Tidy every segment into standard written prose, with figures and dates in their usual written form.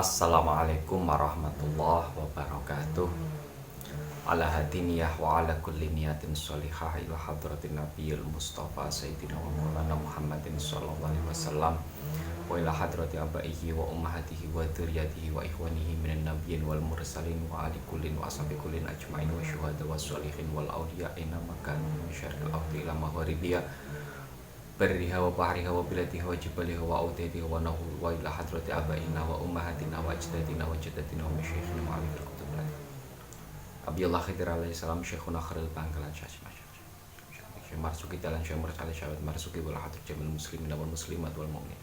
Assalamualaikum warahmatullahi wabarakatuh. Ala hadiniyah wa ala kulli niyatin sholihah ila hadratin nabiyil mustafa sayyidina wa maulana Muhammadin sallallahu alaihi wasallam wa ila hadrati abaihi wa ummahatihi wa dzurriyyatihi wa ikhwanihi minan nabiyyin wal mursalin wa ali kullin wa ashabi kullin ajmain wa syuhada wa sholihin wal awliya inna makanu min syarqil ardi ila maghribiha bariha wa bahriha wa bilatiha wa jibaliha wa autadiha wa nahu wa ila hadrati abaina wa ummahatina wa ajdadina wa jaddatina wa masyayikhina wa alifil kutublah Abiyallah Khidir alaihi salam syekhuna khairil bangkalan syekh marsuki jalan syekh mursalih syawat marsuki wal hadrati jamil muslimin wal muslimat wal mu'min.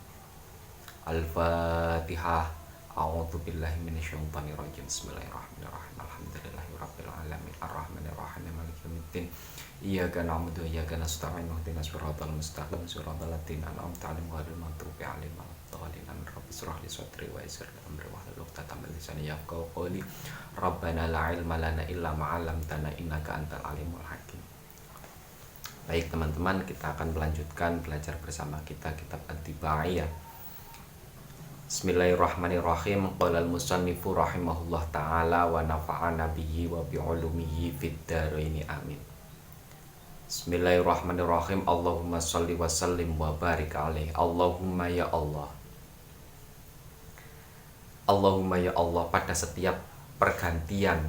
Al-Fatihah. A'udzu billahi minasyaitonir rajim. Bismillahirrahmanirrahim. Alhamdulillahirabbil alamin arrahmanir rahim maliki yaumiddin. Iyyaka na'budu wa iyyaka nasta'in ihdinas siratal mustaqim siratal ladzina an'amta 'alaihim ghairil maghdubi alaihim waladdallin. Rabbi shrah li sadri wa yassir li amri wahlul 'uqdatam min lisani yafqahu qawli. Rabbana la 'ilma lana illa ma 'allamtana innaka antal alimul hakim. Baik teman-teman, kita akan melanjutkan belajar bersama kita kitab Ad-Dibaiyah. Bismillahirrahmanirrahim. Qala al-musannifu rahimahullah ta'ala wa nafa'ana bihi wa bi'ulumihi fid dharaini amin. Bismillahirrahmanirrahim. Allahumma shalli wa sallim wa barik alaihi. Allahumma ya Allah. Allahumma ya Allah, pada setiap pergantian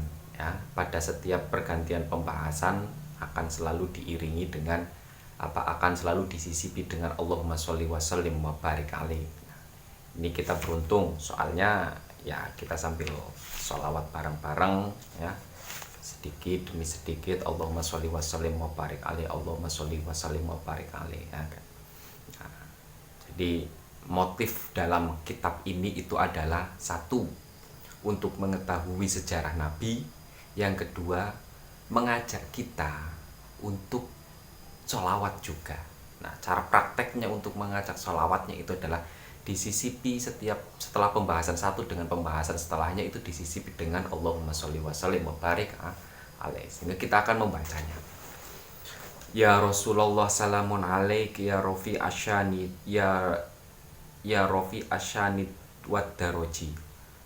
pada setiap pergantian pembahasan akan selalu diiringi dengan akan selalu disisipi dengan Allahumma sholli wa sallim wa barik alaihi. Ini kita beruntung soalnya ya kita sambil sholawat bareng-bareng ya, sedikit demi sedikit Allahumma sholli wa sallim wa barik alaihi, Allahumma sholli wa sallim wa barik alaihi ya kan? Nah, jadi motif dalam kitab ini itu adalah satu, untuk mengetahui sejarah Nabi, yang kedua mengajak kita untuk sholawat juga. Nah, cara prakteknya untuk mengajak sholawatnya itu adalah disisipi setelah pembahasan satu dengan pembahasan setelahnya itu disisipi dengan Allahumma sholli wa sallim wa barik alaihi. Sehingga kita akan membacanya. Ya Rasulullah salamun alaik ya Rafi asyani ya Rafi asyani wad daroji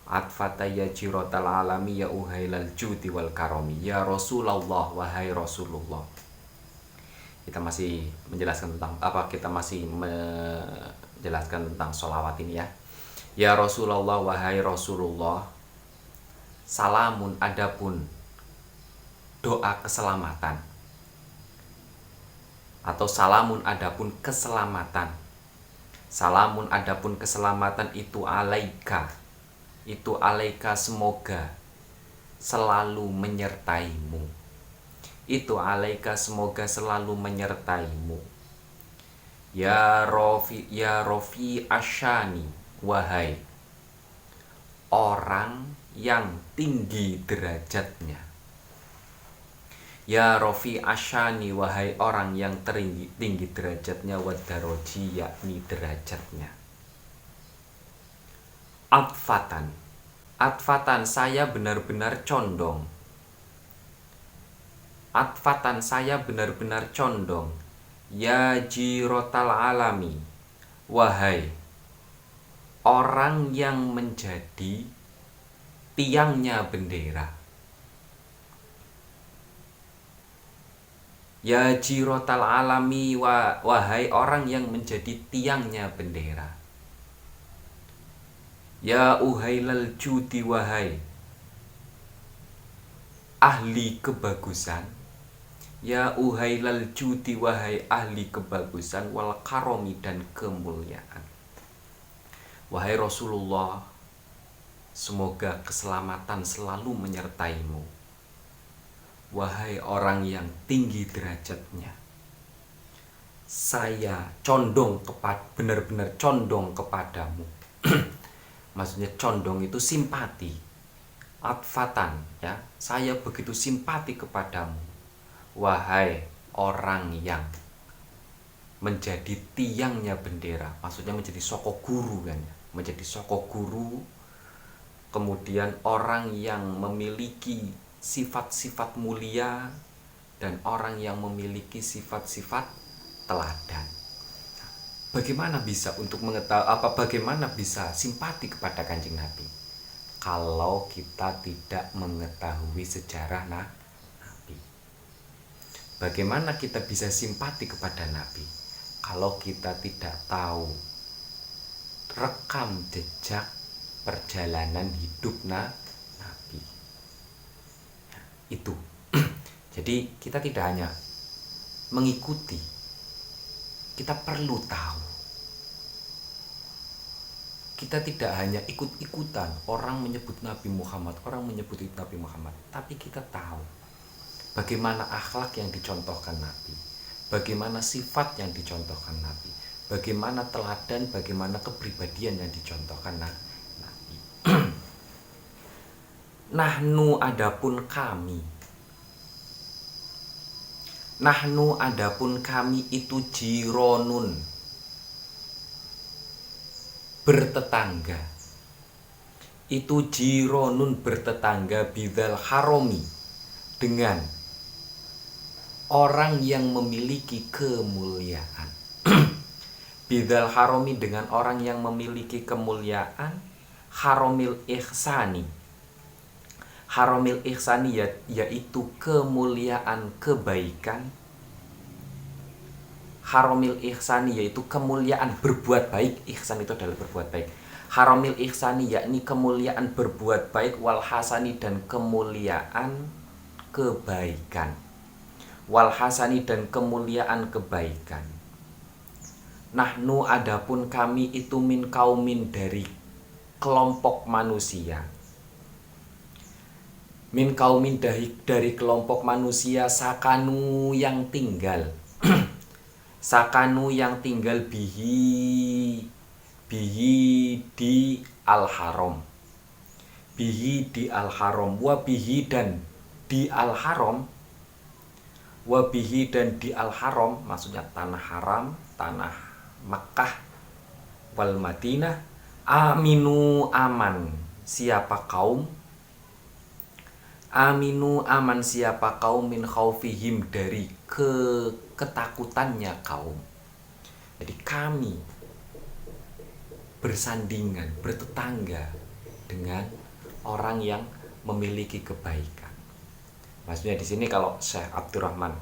atfata ya jirotal alami ya uhailal judi wal karomi. Ya Rasulullah, wahai Rasulullah. Kita masih menjelaskan tentang jelaskan tentang sholawat ini ya. Ya Rasulullah, wahai Rasulullah, salamun, adapun doa keselamatan, atau salamun, adapun keselamatan. Salamun, adapun keselamatan itu alaika semoga selalu menyertaimu. Itu alaika semoga selalu menyertaimu. Ya Rafi asyani, wahai orang yang tinggi derajatnya. Ya Rafi asyani, wahai orang yang tinggi derajatnya, wadaroji, yakni derajatnya. Atfatan saya benar-benar condong. Atfatan saya benar-benar condong. Ya jirotal alami, wahai orang yang menjadi tiangnya bendera. Ya jirotal alami, wahai orang yang menjadi tiangnya bendera. Ya uhailal judi, wahai ahli kebagusan. Ya uhailal judi, wahai ahli kebagusan, wal karomi, dan kemuliaan. Wahai Rasulullah, semoga keselamatan selalu menyertaimu. Wahai orang yang tinggi derajatnya, saya condong benar-benar condong kepadamu. Maksudnya condong itu simpati. Atfatan ya, saya begitu simpati kepadamu. Wahai orang yang menjadi tiangnya bendera, maksudnya menjadi sokok guru kan ya, menjadi sokok guru, kemudian orang yang memiliki sifat-sifat mulia dan orang yang memiliki sifat-sifat teladan. Bagaimana bisa simpati kepada Kanjeng Nabi? kalau kita tidak mengetahui sejarah Nabi. Bagaimana kita bisa simpati kepada Nabi kalau kita tidak tahu rekam jejak perjalanan hidup Nabi? Itu. Jadi kita tidak hanya mengikuti, kita perlu tahu. Kita tidak hanya ikut-ikutan orang menyebut Nabi Muhammad, tapi kita tahu bagaimana akhlak yang dicontohkan Nabi, bagaimana sifat yang dicontohkan Nabi, bagaimana teladan, bagaimana kepribadian yang dicontohkan Nabi. Nahnu adapun kami itu jironun, bertetangga. Itu jironun, bertetangga, bidzal haromi, dengan orang yang memiliki kemuliaan. Bidzal haromi, dengan orang yang memiliki kemuliaan. Haromil ihsani. Haromil ihsani yaitu kemuliaan kebaikan. Haromil ihsani yaitu kemuliaan berbuat baik. Ihsan itu adalah berbuat baik. Haromil ihsani yakni kemuliaan berbuat baik. Wal hasani, dan kemuliaan kebaikan. Wal hasani, dan kemuliaan kebaikan. Nahnu adapun kami itu min kaumin, dari kelompok manusia. Min kaumin, dari kelompok manusia. Sakanu, yang tinggal. Sakanu, yang tinggal bihi di al-haram. Bihi di al-haram. Wa bihi, dan di al-haram. Wa bihi, dan di al-haram, maksudnya tanah haram, tanah Makkah wal Madinah. Aminu, aman siapa kaum. Aminu, aman siapa kaum, min khaufihim, dari ketakutannya kaum. Jadi kami bersandingan, bertetangga dengan orang yang memiliki kebaikan. Maksudnya di sini kalau Syekh Abdurrahman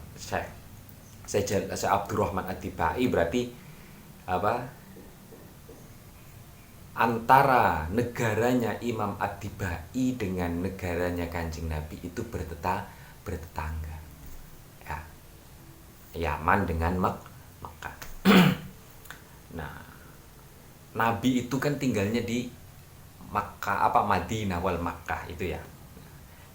At-Tibai berarti antara negaranya Imam At-Tibai dengan negaranya Kanjeng Nabi itu bertetangga. Ya. Yaman dengan Mekah. Nah, Nabi itu kan tinggalnya di Makkah, Madinah wal Makkah itu ya.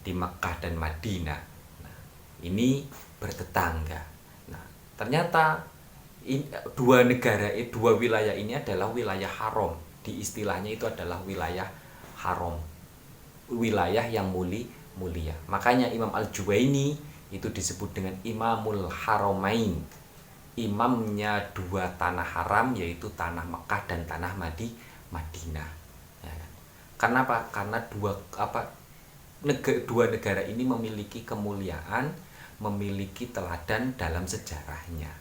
Di Makkah dan Madinah. Nah, ini bertetangga. Nah, ternyata dua wilayah ini adalah wilayah haram. Di istilahnya itu adalah wilayah haram, wilayah yang mulia. Makanya Imam Al-Juwaini itu disebut dengan Imamul Haramain, imamnya dua tanah haram, yaitu tanah Mekah dan tanah Madinah. Ya. Kenapa? Karena dua negara ini memiliki kemuliaan, memiliki teladan dalam sejarahnya.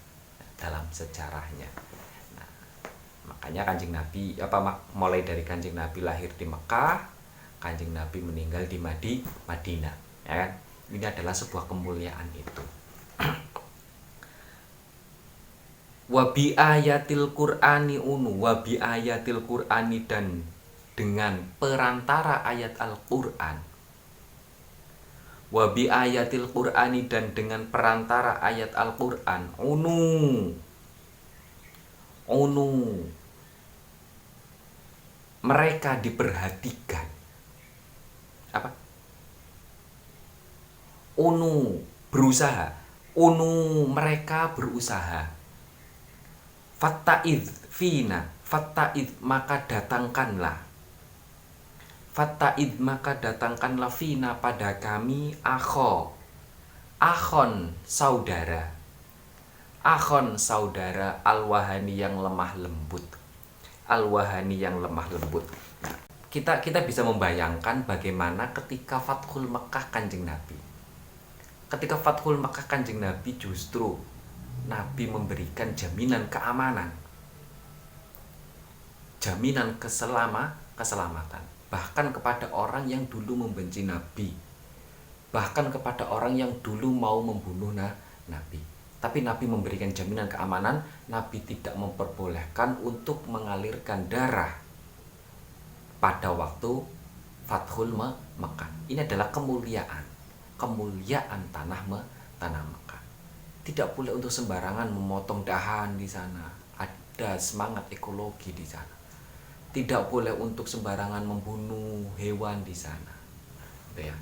Nah, makanya Kanjeng Nabi mulai dari Kanjeng Nabi lahir di Mekah, Kanjeng Nabi meninggal di Madinah, ya kan? Ini adalah sebuah kemuliaan itu. Wa bi ayatil qur'ani dan dengan perantara ayat Al-Qur'an. Wa bi ayatil qur'ani, dan dengan perantara ayat Al-Qur'an. Mereka diperhatikan. Berusaha. Mereka berusaha. Fatta'idh fina. Fatta'idh, maka datangkanlah. Fatta'idh, maka datangkanlah fina, pada kami. Akhon, saudara. Akhon, saudara. Al-wahani, yang lemah lembut. Al-wahani, yang lemah lembut. Nah, kita bisa membayangkan bagaimana ketika Fathul Makkah Kanjeng Nabi. Ketika Fathul Makkah Kanjeng Nabi, justru Nabi memberikan jaminan keamanan, jaminan keselamatan. bahkan kepada orang yang dulu membenci Nabi, bahkan kepada orang yang dulu mau membunuh Nabi. Tapi Nabi memberikan jaminan keamanan. Nabi tidak memperbolehkan untuk mengalirkan darah pada waktu Fathul Mekah. Ini adalah kemuliaan tanah Mekah. Tidak boleh untuk sembarangan memotong dahan di sana. Ada semangat ekologi di sana. Tidak boleh untuk sembarangan membunuh hewan di sana. Gitu ya.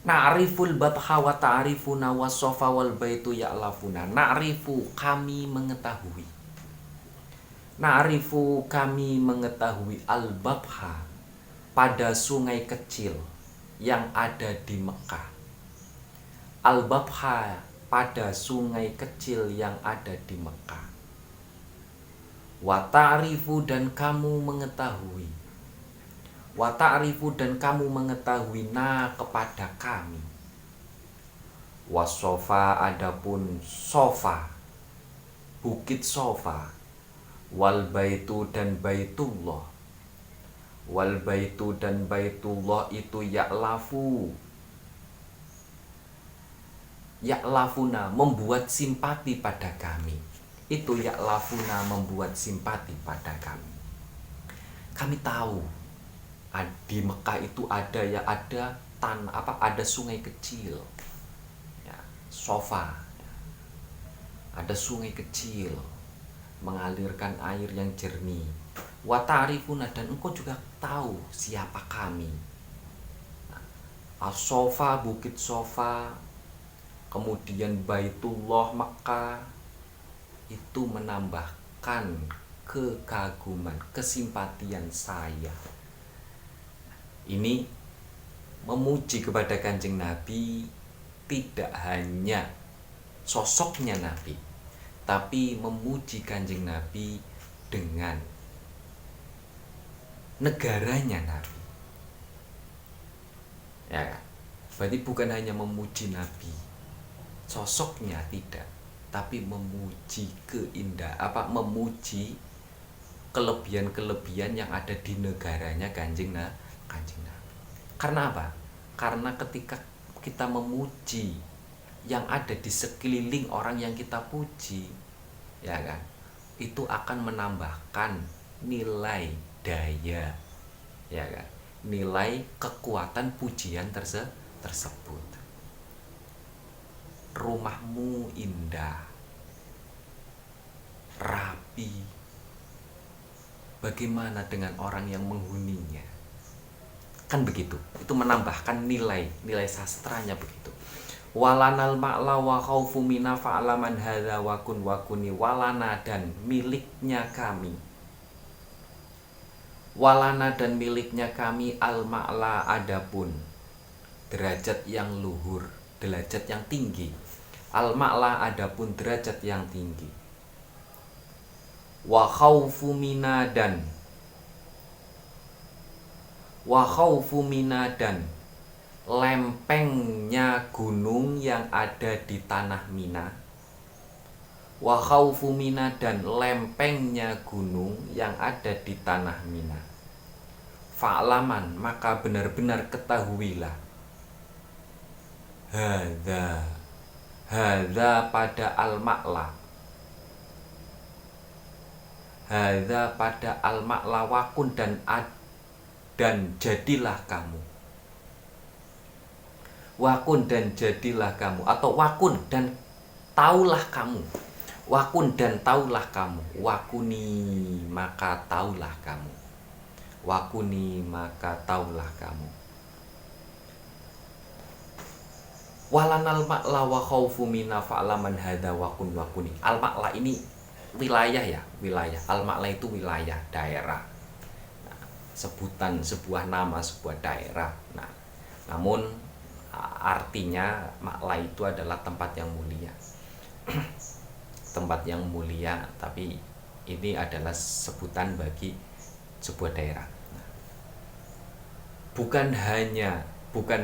Na'riful batha wa ta'rifuna wa sofa wal baitu ya'lafuna. Na'rifu, kami mengetahui. Na'rifu, kami mengetahui al-batha, pada sungai kecil yang ada di Mekah. Al-batha, pada sungai kecil yang ada di Mekah. Wa ta'rifu, dan kamu mengetahui. Wa ta'rifu, dan kamu mengetahui na, kepada kami. Wa sofa, adapun sofa, bukit sofa. Wal baitu, dan baitullah. Wal baitu, dan baitullah itu ya'lafuna, membuat simpati pada kami. Itu ya'lafuna, membuat simpati pada kami. Kami tahu di Mekah itu ada ada sungai kecil, ya, sofa, ya. Ada sungai kecil mengalirkan air yang jernih. Wa ta'rifuna, dan engkau juga tahu siapa kami. As-sofa, bukit sofa, kemudian Baitullah Mekah, itu menambahkan kekaguman, kesimpatian saya. Ini memuji kepada Kanjeng Nabi, tidak hanya sosoknya Nabi, tapi memuji Kanjeng Nabi dengan negaranya Nabi. Ya kan? Berarti bukan hanya memuji Nabi, sosoknya tidak, tapi memuji memuji kelebihan-kelebihan yang ada di negaranya Kanjeng Nabi. Karena apa? Karena ketika kita memuji yang ada di sekeliling orang yang kita puji, ya kan, itu akan menambahkan nilai daya, ya kan, nilai kekuatan pujian tersebut. Rumahmu indah, rapi. Bagaimana dengan orang yang menghuninya? Kan begitu. Itu menambahkan nilai sastranya begitu. Walanal ma'la wa khaufu mina fa'laman hadza wa kun wa kuni. Walana, dan miliknya kami. Walana, dan miliknya kami al ma'la, adapun derajat yang luhur, derajat yang tinggi. Al ma'la, adapun derajat yang tinggi. Wa khaufu mina, dan lempengnya gunung yang ada di tanah Mina. Wa khaufu mina, dan lempengnya gunung yang ada di tanah Mina. Fa'laman, maka benar-benar ketahuilah. Hadza pada al-ma'la. Hadza pada al-ma'la, wakun, dan jadilah kamu. Wakun, dan jadilah kamu, atau wakun, dan taulah kamu. Wakun, dan taulah kamu. Wakuni, maka taulah kamu. Wakuni, maka taulah kamu. Walanal ma'la wa khaufu mina fa'laman hadza wakun wakuni. Al-ma'la ini wilayah, ya, wilayah. Al-ma'la itu wilayah, daerah. Sebutan sebuah nama, sebuah daerah. Nah, namun artinya ma'la itu adalah tempat yang mulia. Tempat yang mulia, tapi ini adalah sebutan bagi sebuah daerah. Nah, bukan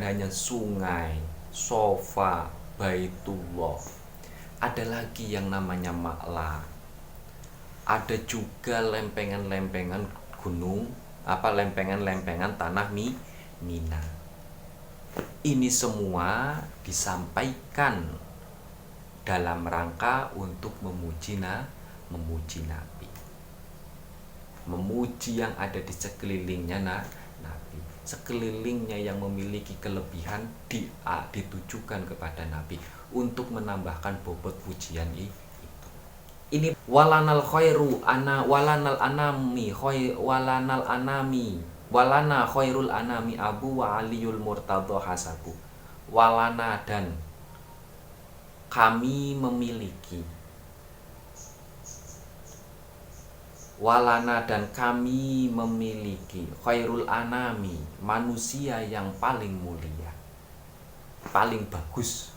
hanya sungai, sofa, Baitullah. Ada lagi yang namanya ma'la. Ada juga lempengan-lempengan gunung lempengan-lempengan tanah Mina. Ini semua disampaikan dalam rangka untuk memuji Nabi, memuji yang ada di sekelilingnya Nabi, sekelilingnya yang memiliki kelebihan ditujukan kepada Nabi untuk menambahkan bobot pujian itu. Ini walanal khairu ana walanal anami walanal anami walana khairul anami abu wa aliyul murtadha hasabu. Walana, dan kami memiliki, walana, dan kami memiliki khairul anami, manusia yang paling mulia, paling bagus.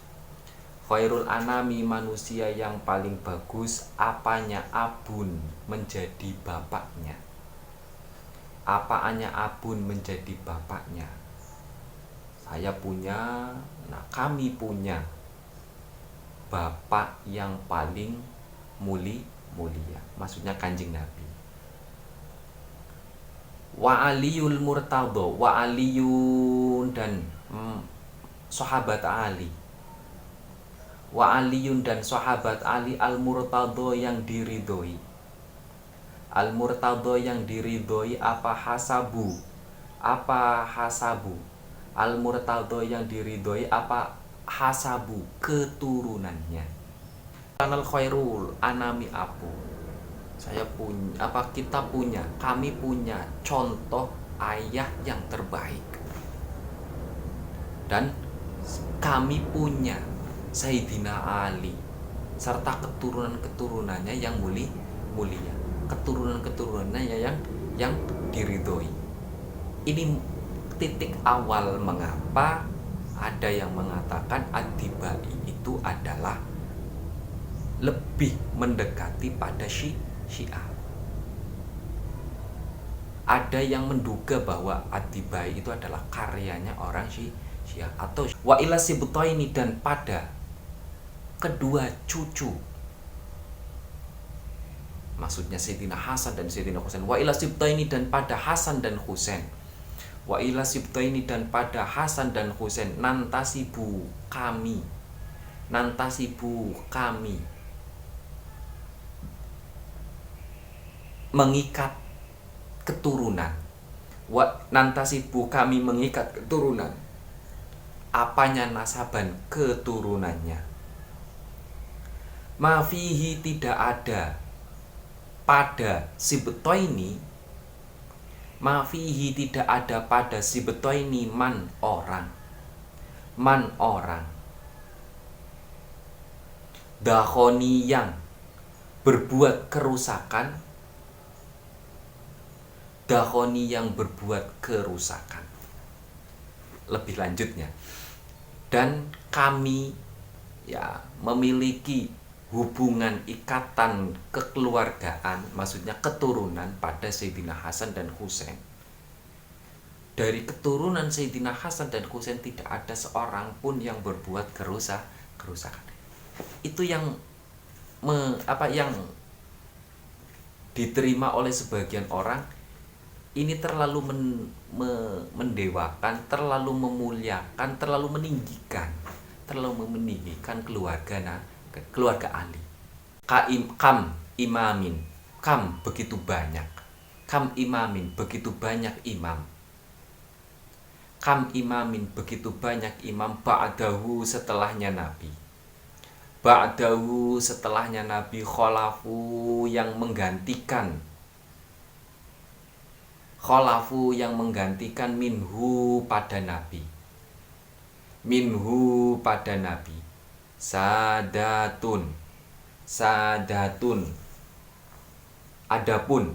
Khairul anami, manusia yang paling bagus. Apanya? Abun, menjadi bapaknya. Apaannya abun, menjadi bapaknya. Saya punya, kami punya bapak yang paling mulia. Maksudnya Kanjeng Nabi. Wa aliyul murtadha, wa aliyun, dan sahabat Ali. Wa aliyun, dan sahabat Ali, al-murtadha, yang diridhoi. Al-murtadha, yang diridhoi. Apa hasabu? Al-murtadha, yang diridhoi. Apa hasabu? Keturunannya. Kanal khairul anami abu. Kami punya contoh ayah yang terbaik. Dan kami punya Sayyidina Ali serta keturunan-keturunannya yang mulia. Keturunan-keturunannya yang diridhoi. Ini titik awal mengapa ada yang mengatakan Ad-Dibai itu adalah lebih mendekati pada Syiah. Ada yang menduga bahwa Ad-Dibai itu adalah karyanya orang Syiah, atau wa ila sibtaini, dan pada kedua cucu, maksudnya Sayyidina Hasan dan Sayyidina Husain. Wa ila sibtaini, dan pada Hasan dan Husain. Wa ila sibtaini, dan pada Hasan dan Husain. Nantasibu, kami mengikat keturunan. Nantasibu, kami mengikat keturunan. Apanya? Nasaban, keturunannya. Mafihi, tidak ada pada sibtaini. Mafihi, tidak ada pada sibtaini man orang. Dakhoni, yang berbuat kerusakan. Dakhoni, yang berbuat kerusakan. Lebih lanjutnya, dan kami memiliki hubungan ikatan kekeluargaan, maksudnya keturunan, pada Sayyidina Hasan dan Husain. Dari keturunan Sayyidina Hasan dan Husain tidak ada seorang pun yang berbuat kerusakan. Itu yang yang diterima oleh sebagian orang. Ini terlalu mendewakan, terlalu memuliakan, terlalu meninggikan keluarga Ali. Begitu banyak. Kam imamin, begitu banyak imam. Kam imamin, begitu banyak imam. Ba'dahu, setelahnya Nabi. Ba'dahu, setelahnya Nabi. Kholafu, yang menggantikan. Kholafu, yang menggantikan. Minhu, pada Nabi. Minhu, pada Nabi. Sadatun. Adapun.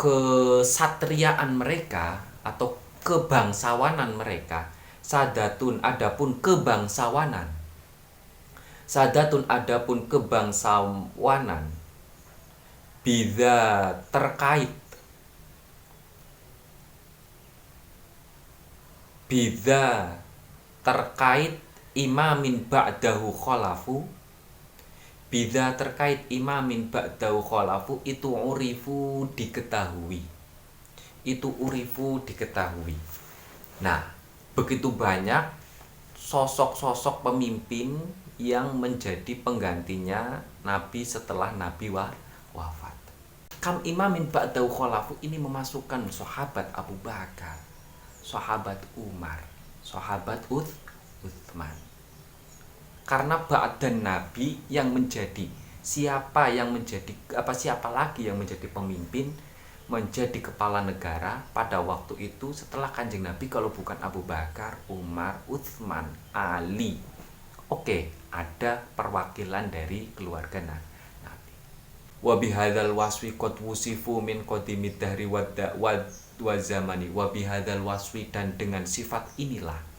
Kesatriaan mereka atau kebangsawanan mereka. Sadatun, adapun kebangsawanan. Sadatun, adapun kebangsawanan. Bila terkait. Imamin ba'dahu kholafu. Bidza terkait imamin ba'dau khalafu itu urifu diketahui. Itu urifu diketahui. Nah, begitu banyak sosok-sosok pemimpin yang menjadi penggantinya Nabi setelah Nabi wafat. Kam imamin ba'dau khalafu ini memasukkan sahabat Abu Bakar, sahabat Umar, sahabat Utsman. Karena ba'dan Nabi yang menjadi siapa lagi yang menjadi pemimpin, menjadi kepala negara pada waktu itu setelah Kanjeng Nabi kalau bukan Abu Bakar, Umar, Utsman, Ali. Oke, ada perwakilan dari keluarga Nabi. Wa bihadzal wasfi qad wusifu min qadimid dahri wa zamani. Wa bihadzal wasfi dan dengan sifat inilah.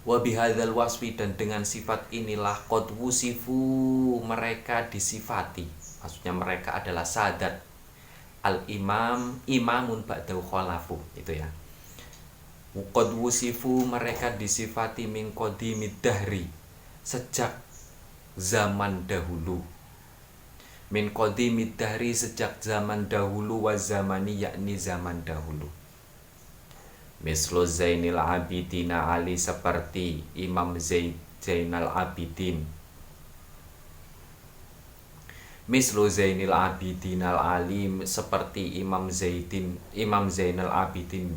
Wa bihadzal wasfi dan dengan sifat inilah qad wusifu mereka disifati. Maksudnya mereka adalah sadat al-imam, imamun ba'dau khalafu, itu ya. Qad wusifu mereka disifati min qadimid dahri, sejak zaman dahulu. Min qadimid dahri sejak zaman dahulu wa zamani yakni zaman dahulu. Mislu Zainil Abidin Ali seperti Imam Zainal Abidin. Mislu Zainil Abidin al-Alim seperti Imam Zainal Abidin.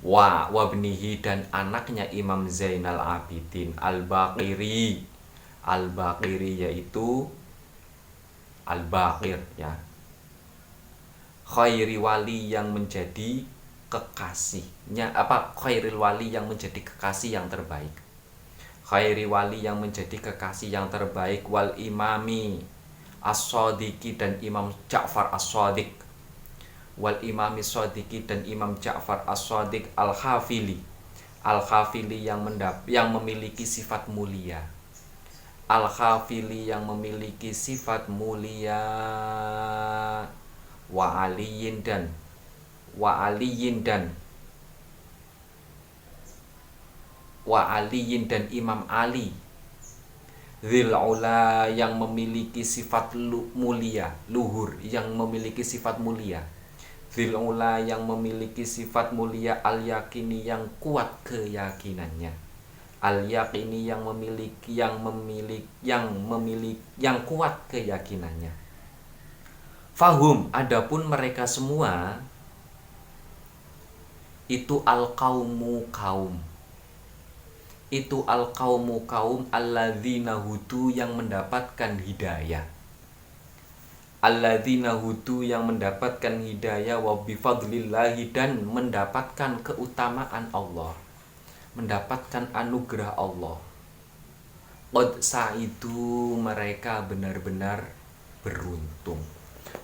Wabnihi dan anaknya Imam Zainal Abidin Al-Baqiri. Al-Baqiri yaitu Al-Baqir ya. Khairi wali yang menjadi kekasihnya khairil wali yang menjadi kekasih yang terbaik. Khairi wali yang menjadi kekasih yang terbaik wal imami as-sadiqi dan Imam Ja'far as-Sadiq. Wal imami as-sadiqi dan Imam Ja'far as-Sadiq al-Khafili. Al-Khafili yang memiliki sifat mulia. Al-Khafili yang memiliki sifat mulia. Wa aliyin dan Imam Ali. Dzil ula yang memiliki sifat mulia, luhur yang memiliki sifat mulia. Dzil ula yang memiliki sifat mulia, al yakini yang kuat keyakinannya. Al yakini yang kuat keyakinannya. Fahum adapun mereka semua itu al-qaumu kaum. Itu al-qaumu kaum alladzina hudu yang mendapatkan hidayah. Alladzina hudu yang mendapatkan hidayah wa bifadlillahi dan mendapatkan keutamaan Allah. Mendapatkan anugerah Allah. Qad sa'idu mereka benar-benar beruntung.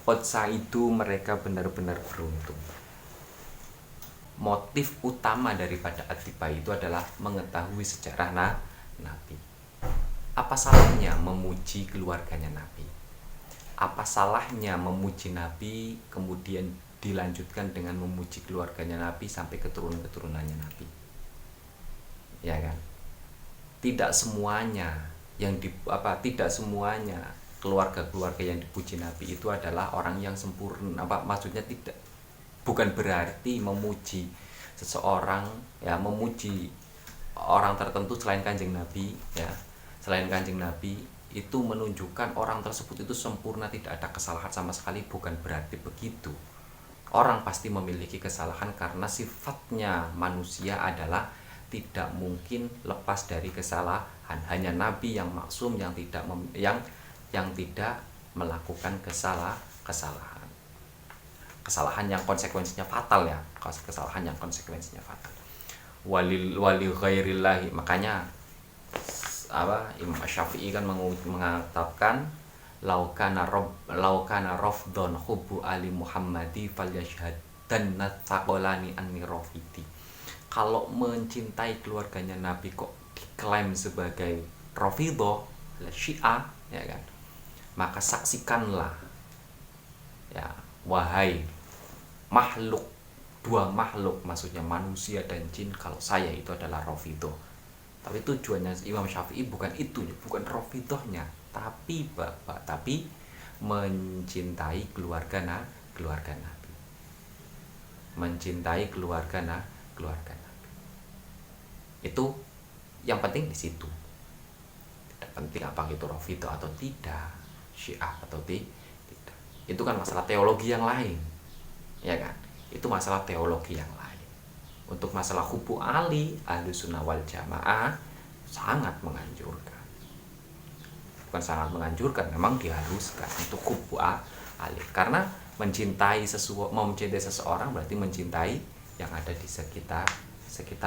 Qad sa'idu mereka benar-benar beruntung. Motif utama daripada At-Tiba itu adalah mengetahui sejarah Nabi. Apa salahnya memuji keluarganya Nabi? Apa salahnya memuji Nabi kemudian dilanjutkan dengan memuji keluarganya Nabi sampai keturunan-keturunannya Nabi? Ya kan? Tidak semuanya keluarga-keluarga yang dipuji Nabi itu adalah orang yang sempurna. Maksudnya bukan berarti memuji seseorang ya, memuji orang tertentu selain Kanjeng Nabi ya, selain Kanjeng Nabi itu menunjukkan orang tersebut itu sempurna, tidak ada kesalahan sama sekali. Bukan berarti begitu. Orang pasti memiliki kesalahan karena sifatnya manusia adalah tidak mungkin lepas dari kesalahan. Hanya Nabi yang maksum yang tidak melakukan kesalahan yang konsekuensinya fatal ya, kesalahan yang konsekuensinya fatal. Wali ghairillahi, makanya Imam Syafi'i kan mengatakan laukana rafdhan hubbu ali Muhammadi falyashhadanna tsaqalani anni rafidi. Kalau mencintai keluarganya Nabi kok diklaim sebagai Rafidhah, Syiah ya kan, maka saksikanlah ya wahai dua makhluk maksudnya manusia dan jin, kalau saya itu adalah Rafidhah. Tapi tujuannya Imam Syafi'i bukan itu, bukan Rafidhahnya, tapi tapi mencintai keluarga Nabi. Mencintai keluarga Nabi. Itu yang penting di situ. Tidak penting apa itu Rafidhah atau tidak, Syiah atau tidak. Itu kan masalah teologi yang lain. Ya kan? Itu masalah teologi yang lain. Untuk masalah hubbu Ali, Ahlussunnah wal Jamaah sangat menganjurkan. Bukan sangat menganjurkan, memang diharuskan untuk hubbu Ali. Karena mencintai seseorang berarti mencintai yang ada di sekitar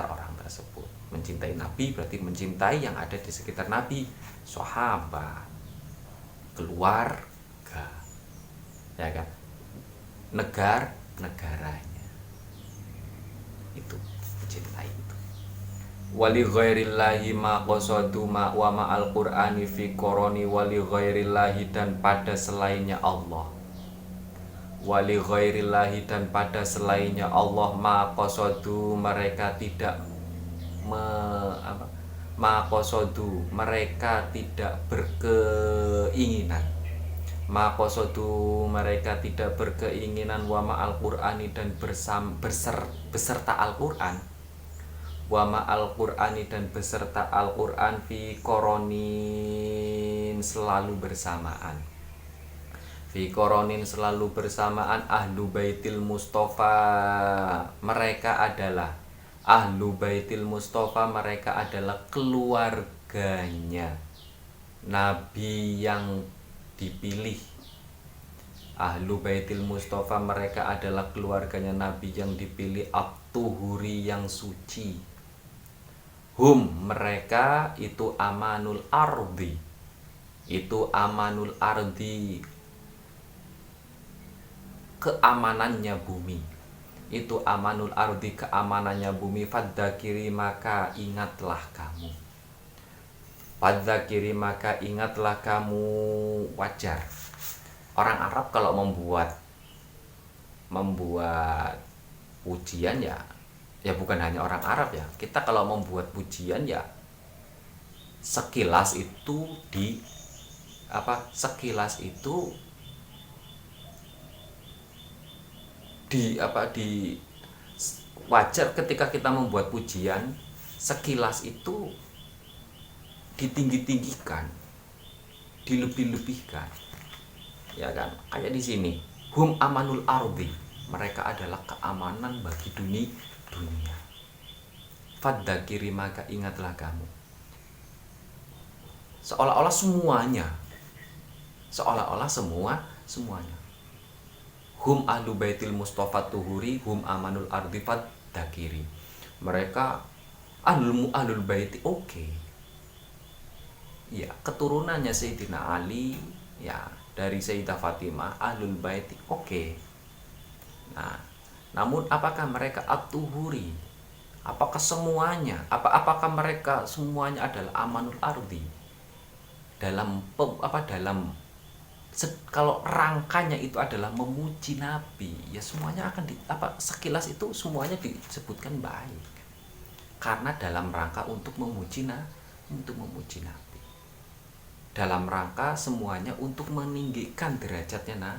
orang tersebut. Mencintai Nabi berarti mencintai yang ada di sekitar Nabi, sahabat, keluarga, ya kan? Negaranya. Itu mencintai itu. Wali ghairillahi ma qasadu ma wa ma al-Qur'ani fi koroni wali ghairillahi dan pada selainnya Allah. Wali ghairillahi dan pada selainnya Allah ma qasadu mereka tidak ma qasadu mereka tidak berkeinginan. Ma qasadu mereka tidak berkeinginan wa ma al-Qur'ani dan beserta Al-Qur'an. Wa ma al-Qur'ani dan beserta Al-Qur'an fi koronin selalu bersamaan. Fi koronin selalu bersamaan ahlu baitil Mustafa mereka adalah ahlu baitil Mustafa mereka adalah keluarganya Nabi yang dipilih. Ahlu baitil Mustafa mereka adalah keluarganya Nabi yang dipilih, at-tuhuri yang suci. Hum mereka itu amanul ardi. Itu amanul ardi, keamanannya bumi. Itu amanul ardi, keamanannya bumi. Fadzakiri maka ingatlah kamu. Fadzakiri maka ingatlah kamu. Wajar orang Arab kalau membuat pujian ya bukan hanya orang Arab ya. Kita kalau membuat pujian ya sekilas itu wajar ketika kita membuat pujian sekilas itu ditinggi-tinggikan, dilebih-lebihkan. Ya kan? Kayak di sini, hum amanul ardi, mereka adalah keamanan bagi dunia. Fadzakiri maka ingatlah kamu. Seolah-olah semuanya. Hum ahlu baitil Mustafa tuhuri, hum amanul ardi fadzakiri. Mereka ahlul baiti, oke. Ya, keturunannya Sayyidina Ali, ya dari Sayyidah Fatimah, ahlul baiti, oke. Nah, namun apakah mereka at-tuhuri? Apakah semuanya? Apakah mereka semuanya adalah amanul ardi? Kalau rangkanya itu adalah memuji Nabi, ya semuanya akan sekilas itu semuanya disebutkan baik. Karena dalam rangka untuk memuji Nabi. Dalam rangka semuanya untuk meninggikan derajatnya nah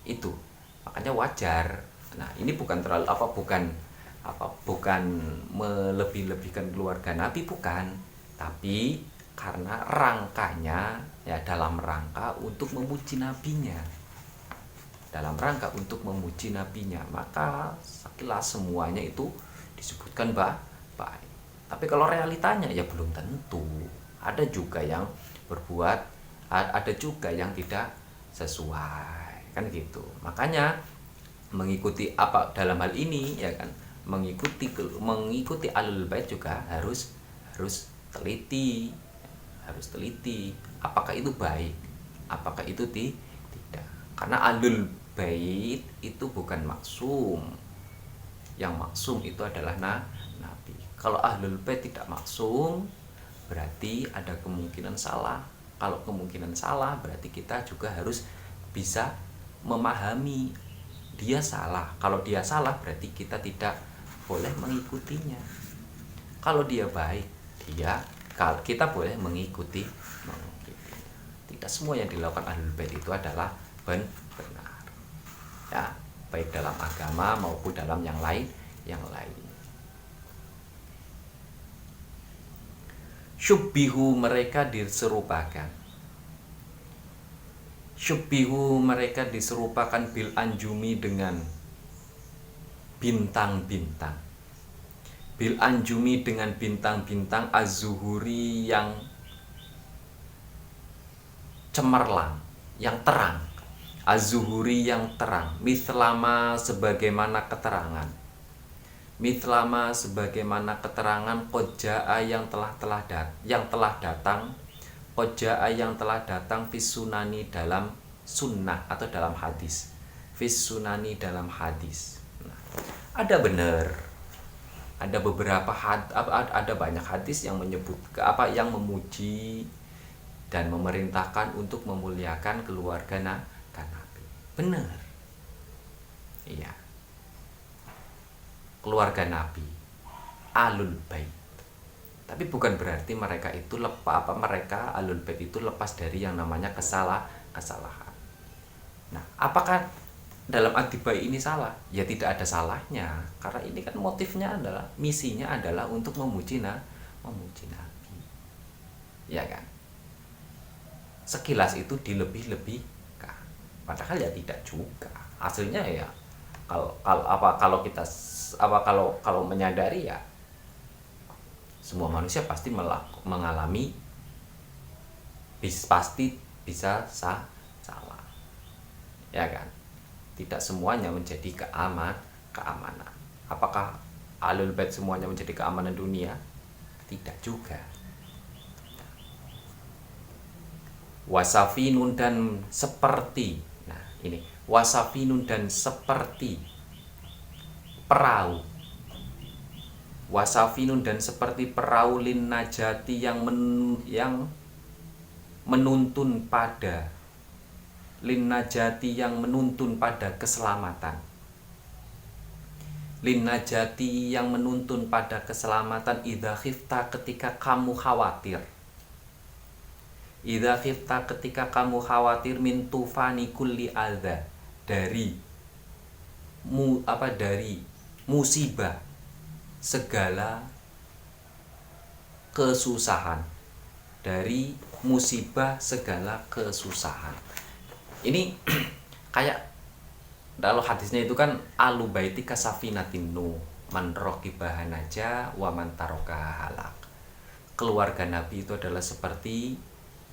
itu makanya wajar. Nah ini bukan melebih-lebihkan keluarga Nabi, bukan, tapi karena rangkanya ya dalam rangka untuk memuji nabinya, maka sekilas semuanya itu disebutkan baik. Tapi kalau realitanya ya belum tentu. Ada juga yang tidak sesuai, kan gitu. Makanya mengikuti apa dalam hal ini ya kan, mengikuti Ahlul Bait juga harus teliti. Apakah itu baik? Apakah itu tidak? Karena Ahlul Bait itu bukan maksum. Yang maksum itu adalah Nabi. Kalau Ahlul Bait tidak maksum, berarti ada kemungkinan salah. Kalau kemungkinan salah, berarti kita juga harus bisa memahami dia salah. Kalau dia salah, berarti kita tidak boleh mengikutinya. Kalau dia baik, kita boleh mengikuti. Tidak semua yang dilakukan Ahlul Bait itu adalah benar. Ya, baik dalam agama maupun dalam yang lain. Syubbihu, mereka diserupakan. Syubbihu, mereka diserupakan bil anjumi, dengan bintang-bintang. Bil anjumi, dengan bintang-bintang az-zuhuri, yang cemerlang, yang terang. Az-zuhuri, yang terang. Mithlama, sebagaimana keterangan. Mithlama, sebagaimana keterangan. Qodja'a, yang telah datang. Qodja'a, yang telah datang. Fis sunani, dalam sunnah atau dalam hadis. Fis sunani, dalam hadis. Ada benar, ada beberapa ada banyak hadis yang menyebut yang memuji dan memerintahkan untuk memuliakan keluarga Nabi. Benar. Iya. Keluarga Nabi, Ahlul Bait. Tapi bukan berarti mereka itu mereka Ahlul Bait itu lepas dari yang namanya kesalahan. Nah, apakah dalam Atibai ini salah? Ya tidak ada salahnya, karena ini kan motifnya adalah, misinya adalah untuk memuji Nabi, ya kan? Sekilas itu dilebih-lebihkan, padahal ya tidak juga. Hasilnya ya kalau menyadari, ya semua manusia pasti mengalami, pasti bisa salah, ya kan? Tidak semuanya menjadi keamanan. Apakah Ahlul Bait semuanya menjadi keamanan dunia? Tidak juga. Wasafinun, dan seperti. Nah, ini wasafinun, dan seperti perahu. Wasafinun, dan seperti perahu lin najati, yang menuntun pada lin najati, yang menuntun pada keselamatan. Lin najati, yang menuntun pada keselamatan. Idza khifta, ketika kamu khawatir. Idza khifta, ketika kamu khawatir. Min tufani kulli adza, dari musibah segala kesusahan. Dari musibah segala kesusahan. Ini kayak kalau hadisnya itu kan alu baiti kasafinatin nu man raqibaha naja wa man tarakaha halak. Keluarga Nabi itu adalah seperti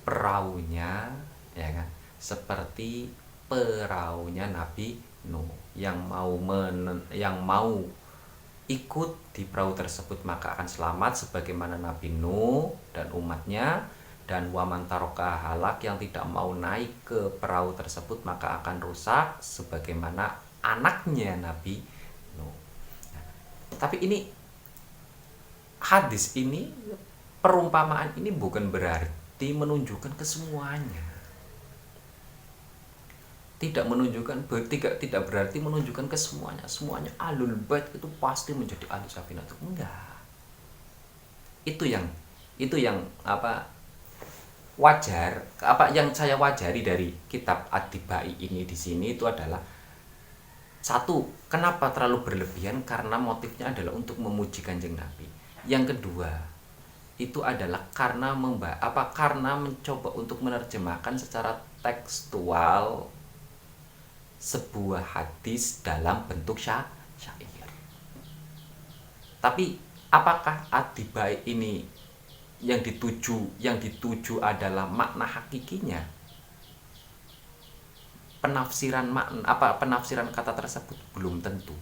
perahunya, ya kan? Seperti perahunya Nabi Nuh, yang mau ikut di perahu tersebut maka akan selamat sebagaimana Nabi Nuh dan umatnya. Dan waman taroka halak, yang tidak mau naik ke perahu tersebut maka akan rusak sebagaimana anaknya Nabi Nuh. Tapi ini hadis ini, perumpamaan ini bukan berarti menunjukkan kesemuanya. Tidak berarti menunjukkan kesemuanya. Semuanya Ahlul Bait itu pasti menjadi ahli safinah. Enggak. Itu yang wajar, yang saya wajari dari kitab Atibai ini di sini itu adalah, satu, kenapa terlalu berlebihan? Karena motifnya adalah untuk memuji Kanjeng Nabi. Yang kedua, itu adalah karena mencoba untuk menerjemahkan secara tekstual sebuah hadis dalam bentuk syair. Tapi apakah Atibai ini yang dituju adalah makna hakikinya? Penafsiran kata tersebut belum tentu,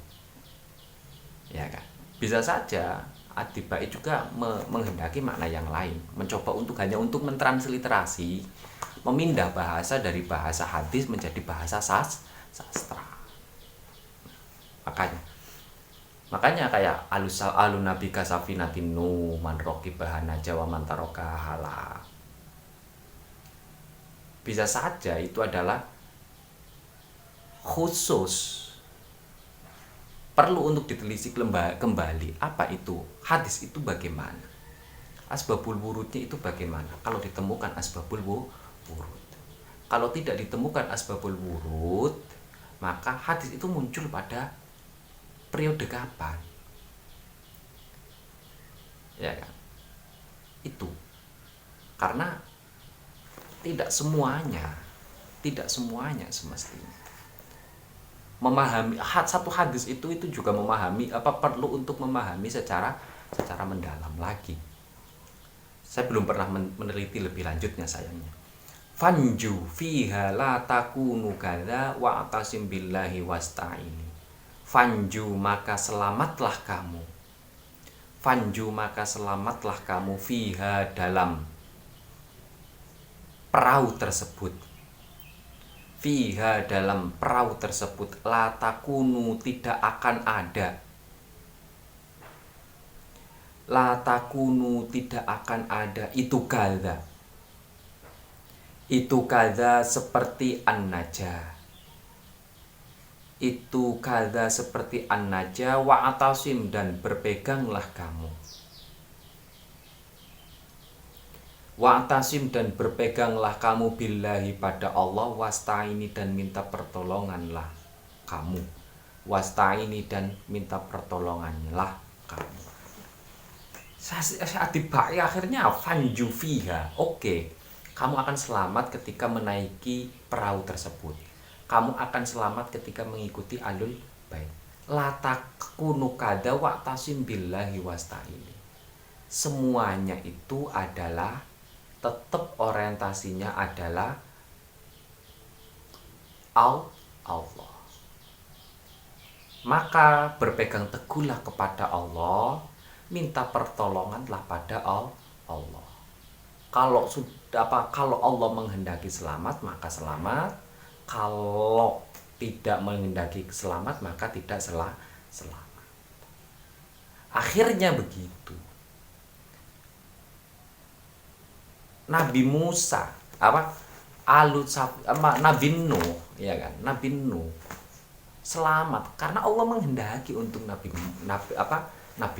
ya kan? Bisa saja Atibai juga menghendaki makna yang lain, mencoba hanya untuk mentransliterasi, memindah bahasa dari bahasa hadis menjadi bahasa sastra. Makanya kayak alun nabi kasafinatin nu man raqibaha naja wa man taraka halak. Bisa saja itu adalah khusus perlu untuk ditelisik kembali apa itu hadis itu bagaimana, asbabul wurudnya itu bagaimana. Kalau ditemukan asbabul wurud, kalau tidak ditemukan asbabul wurud, maka hadis itu muncul pada periode kapan, ya kan? Itu karena tidak semuanya semestinya memahami satu hadis itu juga memahami perlu untuk memahami secara mendalam lagi. Saya belum pernah meneliti lebih lanjutnya sayangnya. Fanju fiha la takunu kadza wa atasim billahi wasta'ini. Fanju maka selamatlah kamu. Fanju maka selamatlah kamu fiha dalam perahu tersebut. Fiha dalam perahu tersebut la takunu tidak akan ada. La takunu tidak akan ada itu kadza. Itu kadza seperti an-najah. Itu kadza seperti an-najah wa atasim dan berpeganglah kamu. Wa'tasim dan berpeganglah kamu billahi pada Allah, wasta'ini dan minta pertolonganlah kamu. Wasta'ini dan minta pertolonganlah kamu. Saat dibaca akhirnya fanju fiha. Oke, kamu akan selamat ketika menaiki perahu tersebut. Kamu akan selamat ketika mengikuti alul bait. La takunu kadza wa'tasim billahi wasta'ini. Semuanya itu adalah tetap orientasinya adalah Allah. Maka berpegang teguhlah kepada Allah, minta pertolonganlah pada Allah. Kalau Allah menghendaki selamat maka selamat, kalau tidak menghendaki selamat maka tidak selamat. Akhirnya begitu. Nabi Musa Nabi Nuh, ya kan? Nabi Nuh selamat karena Allah menghendaki untuk Nabi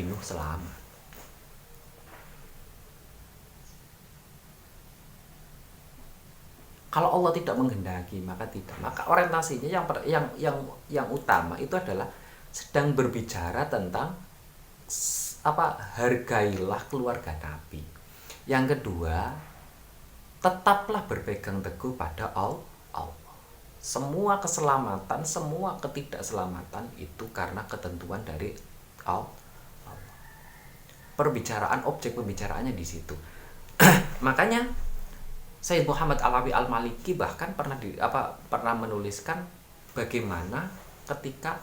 Nuh selamat. Kalau Allah tidak menghendaki maka tidak. Maka orientasinya yang utama itu adalah sedang berbicara tentang hargailah keluarga Nabi. Yang kedua, tetaplah berpegang teguh pada Allah. Semua keselamatan, semua ketidakselamatan itu karena ketentuan dari Allah. Objek pembicaraannya di situ. Makanya Sayyid Muhammad Alawi Al-Maliki bahkan pernah menuliskan bagaimana ketika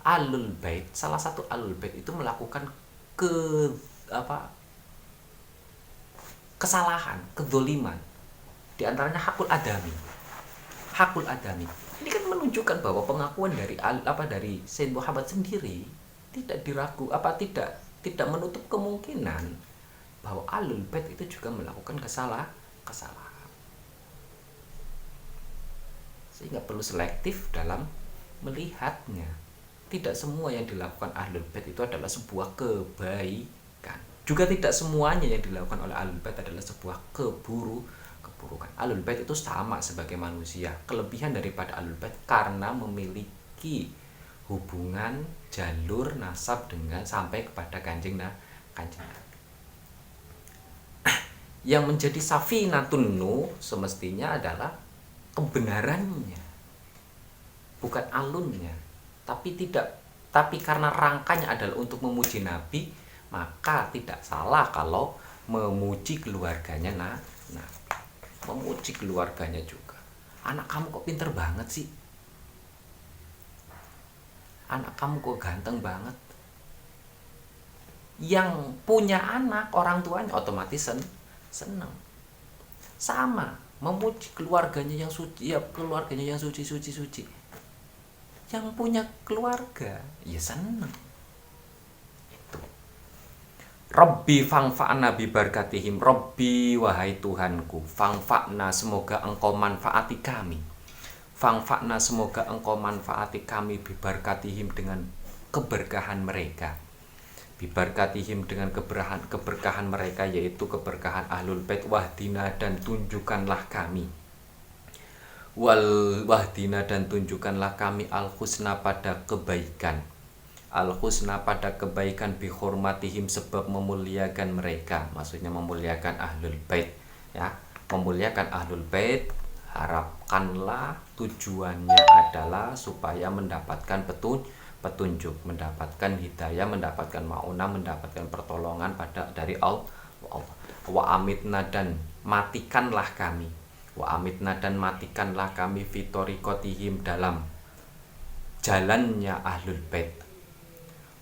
Ahlul Bait, salah satu Ahlul Bait itu melakukan kesalahan, kedzoliman, di antaranya hakul adami. Ini kan menunjukkan bahwa pengakuan dari Sayyid Muhammad sendiri tidak tidak menutup kemungkinan bahwa Ahlul Bait itu juga melakukan kesalahan. Sehingga perlu selektif dalam melihatnya. Tidak semua yang dilakukan Ahlul Bait itu adalah sebuah kebaikan. Juga tidak semuanya yang dilakukan oleh Ahlul Bait adalah sebuah keburukan. Ahlul Bait itu sama sebagai manusia. Kelebihan daripada Ahlul Bait karena memiliki hubungan jalur nasab dengan sampai kepada kanjeng Nabi. Yang menjadi safinatun Nuh semestinya adalah kebenarannya, bukan alunnya. Tapi karena rangkanya adalah untuk memuji Nabi, maka tidak salah kalau memuji keluarganya Nabi. Memuji keluarganya juga. Anak kamu kok pinter banget sih? Anak kamu kok ganteng banget? Yang punya anak, orang tuanya otomatis senang. Sama, memuji keluarganya yang suci, keluarganya yang suci. Yang punya keluarga, ya senang. Rabbi fangfa'na bi barakatihim. Rabbi wahai Tuhanku, fangfa'na semoga engkau manfaati kami. Fangfa'na semoga engkau manfaati kami bi barakatihim dengan keberkahan mereka. Bibarakatihim, dengan keberkahan mereka, yaitu keberkahan ahlul bait. Wahdina, dan tunjukkanlah kami. Wahdina, dan tunjukkanlah kami al-husna, pada kebaikan. Al-husna, pada kebaikan, bihormatihim, sebab memuliakan mereka. Maksudnya memuliakan ahlul bait, ya. Memuliakan ahlul bait, harapkanlah tujuannya adalah supaya mendapatkan petunjuk, mendapatkan hidayah, mendapatkan maunah, mendapatkan pertolongan dari Allah. Wa amitna, dan matikanlah kami. Wa amitna, dan matikanlah kami, fitorikotihim, dalam jalannya ahlul bait.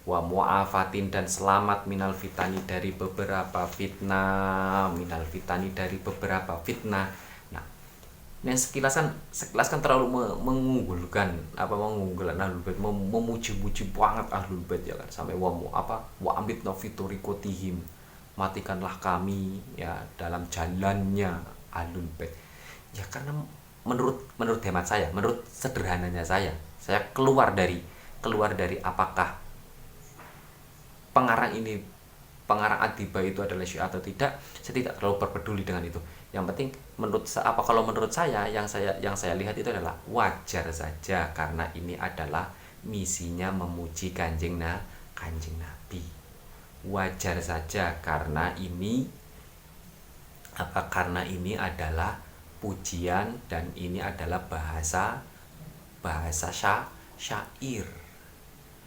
Wa mu'afatin, dan selamat, minal fitani, dari beberapa fitnah. Minal fitani, dari beberapa fitnah. Nah, yang sekilas kan terlalu mengunggulkan ahlul bait, memuji-muji banget ahlul bait, ya kan, sampai wa amitna fitorikotihim, matikanlah kami, ya, dalam jalannya ahlul bait. Ya karena menurut hemat saya, menurut sederhananya saya keluar dari apakah pengarang Atiba itu adalah Syiah atau tidak, saya tidak terlalu berpeduli dengan itu. Yang penting kalau menurut saya, yang saya lihat itu adalah wajar saja, karena ini adalah misinya memuji kanjeng Nabi. Wajar saja, karena ini adalah pujian, dan ini adalah bahasa syair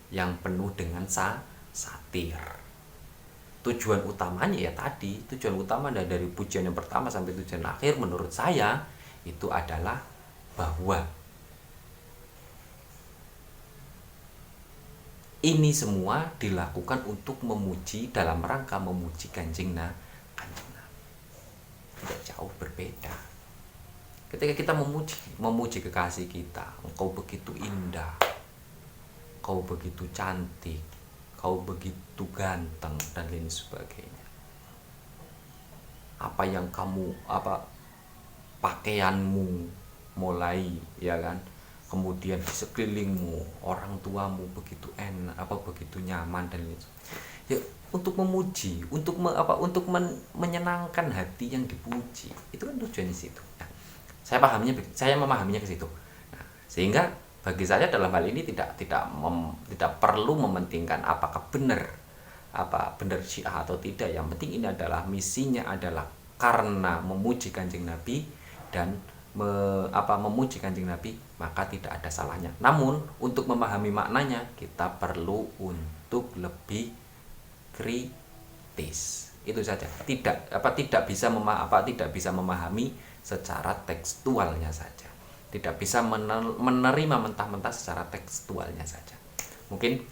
yang penuh dengan satir. Tujuan utamanya tujuan utama dari pujian yang pertama sampai tujuan akhir menurut saya itu adalah bahwa ini semua dilakukan untuk memuji, dalam rangka memuji kanjeng Nabi. Tidak jauh berbeda. Ketika kita memuji kekasih kita, engkau begitu indah, kau begitu cantik, kau begitu ganteng, dan lain sebagainya. Pakaianmu, mulai, ya kan, kemudian di sekelilingmu, orang tuamu begitu enak, begitu nyaman, dan lain sebagainya. Ya, untuk memuji, untuk menyenangkan hati yang dipuji, itu kan tujuannya situ. Nah, saya memahaminya ke situ. Nah, sehingga bagi saya dalam hal ini tidak perlu mementingkan apakah benar Syiah atau tidak. Yang penting ini adalah misinya adalah karena memuji kanjeng Nabi, dan memuji kanjeng Nabi, maka tidak ada salahnya. Namun untuk memahami maknanya kita perlu untuk lebih kritis. Itu saja. Tidak bisa memahami secara tekstualnya saja. Tidak bisa menerima mentah-mentah secara tekstualnya saja. Mungkin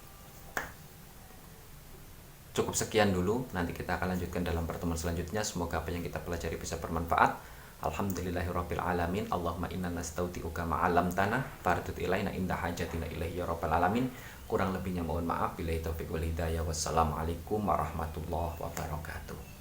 cukup sekian dulu. Nanti kita akan lanjutkan dalam pertemuan selanjutnya. Semoga apa yang kita pelajari bisa bermanfaat. Alhamdulillahirabbil alamin. Allahumma inna nastauti'uka ma 'allamtana fardud ilaina inda hajatina ilaihi ya rabbal alamin. Kurang lebihnya mohon maaf. Billahi taufiq wal hidayah. Wassalamualaikum warahmatullahi wabarakatuh.